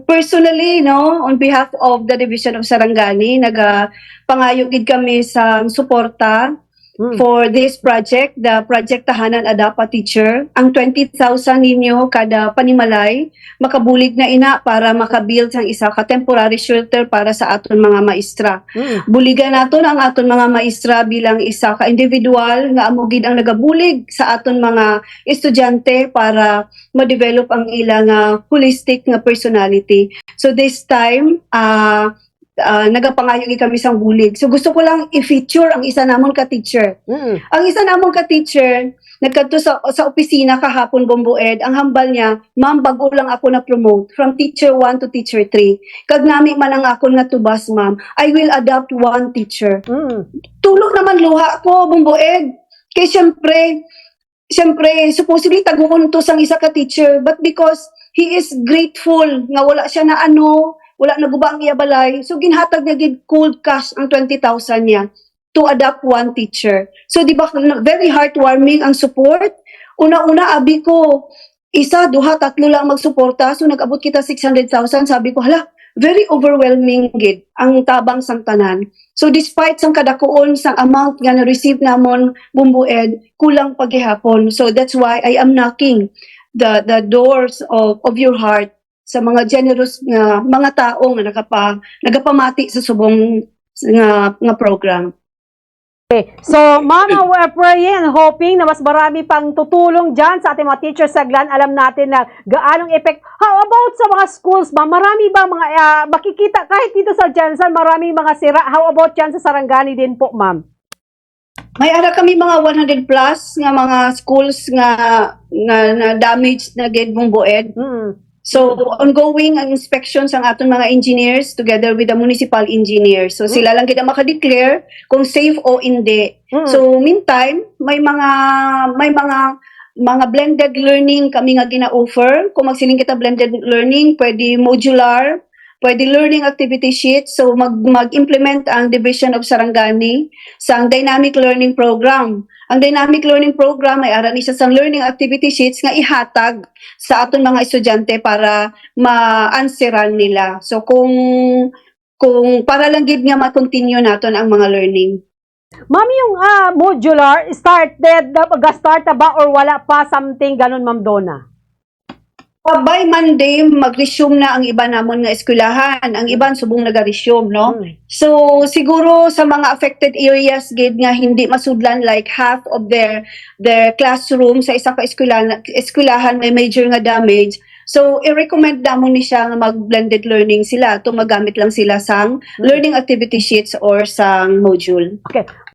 personally, no, on behalf of the Division of Sarangani, pangayo gid kami sa suporta for this project, the Project Tahanan Adapa Teacher. Ang 20,000 ninyo kada panimalay, makabulig na ina para makabuild sang isa ka temporary shelter para sa aton mga maestra. Buligan naton ang aton mga maestra bilang isa ka individual nga amo gid ang nagabulig sa aton mga estudyante para ma-develop ang ilang holistic nga personality. So this time, nagapangayo kami sang bulig. So gusto ko lang i-feature ang isa namon ka teacher. Ang isa namon ka teacher, nagkadto sa opisina kahapon Bomboed, ang hambal niya, ma'am, bago lang ako na promote from teacher 1 to teacher 3. Kag nami man ang akon nga tubas, ma'am, I will adopt one teacher. Tulog naman luha ko Bomboed. Kay syempre, supposedly taguon to sang isa ka teacher, but because he is grateful nga wala siya na wala na gubang iya balay. So ginhatag niya gid cold cash ang 20,000 niya to adopt one teacher. So di ba very heartwarming ang support. Una-una abi ko isa, duha, tatlo lang magsuporta. So nag-abot kita 600,000. Sabi ko, hala, very overwhelming gid ang tabang sang tanan. So despite sang kadakuon sang amount nga na-receive namon Bomboed, kulang pagihapon. So that's why I am knocking the doors of your heart sa mga generous nga mga tao nga nagapamati sa subong nga program. Okay. So, Mama, we're praying and hoping na mas marami pang tutulong dyan sa ating mga teachers sa GLAN. Alam natin na gaanong effect. How about sa mga schools, Ma'am? Marami ba mga makikita kahit dito sa Jensen, maraming mga sira. How about dyan sa Sarangani din po, Ma'am? May ara kami mga 100 plus nga mga schools nga na damaged na gid Bomboed. So, ongoing ang inspections ang aton mga engineers together with the municipal engineers. So, sila lang kita maka-declare kung safe o hindi. So, meantime, may mga blended learning kami nga gina-offer. Kung magsiling kita blended learning, pwede modular, pwede learning activity sheet. So, mag-implement ang Division of Sarangani sa dynamic learning program. Ang dynamic learning program ay aran isa sa learning activity sheets nga ihatag sa aton mga estudyante para ma-answeran nila. So kung para lang gid nga ma-continue naton ang mga learning. Ma'am, yung modular start na ba or wala pa something ganun, Ma'am Donna? By Monday, mag-resume na ang iba namon nga eskwelahan. Ang iban subong nag-resume, no? So, siguro sa mga affected areas, gid nga hindi masudlan like half of their classroom sa isa ka eskwelahan may major nga damage. So, i-recommend namon ni siya nga mag-blended learning sila. Magamit lang sila sang learning activity sheets or sang module. Okay.